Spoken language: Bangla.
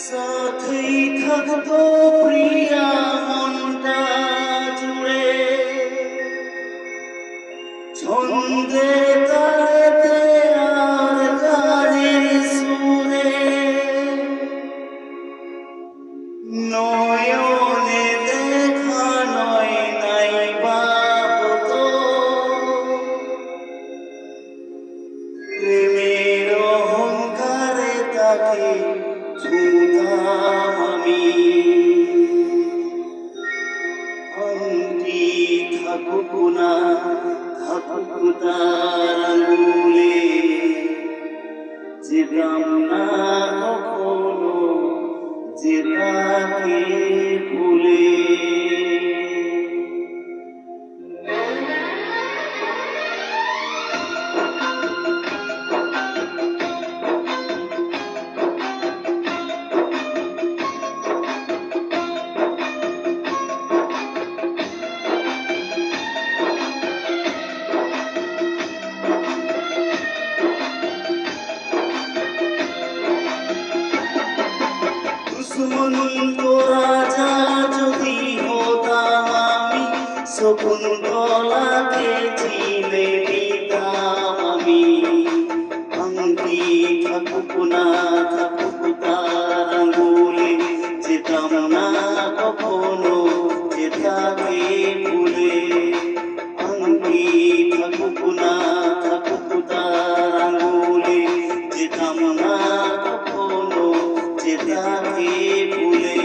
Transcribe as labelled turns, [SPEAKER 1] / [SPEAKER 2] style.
[SPEAKER 1] সাথেই থাকতো প্রিয়া মনটা জুড়ে ছন্দে তালেতে আর গানের সুরে নয়নে দেখা নয় নাই বা হতো প্রেমের অহংকারে তাকে ছুঁতাম আমি আংটি থাকুক না থাকুক তার আঙুলে যেতাম না কখনো যেতাকে ভুলে দুশ্মন্ত রাজা যদি হতাম আমি শকুন্তলাকে চিনে নিতাম আমি আংটি থাকুক না থাকুক তার আঙুলে যেতাম না কখনো যেতাকে ভুলে আংটি থাকুক না থাকুক তার আঙুলে যেতাম না কখনো যেতাকে ভুলে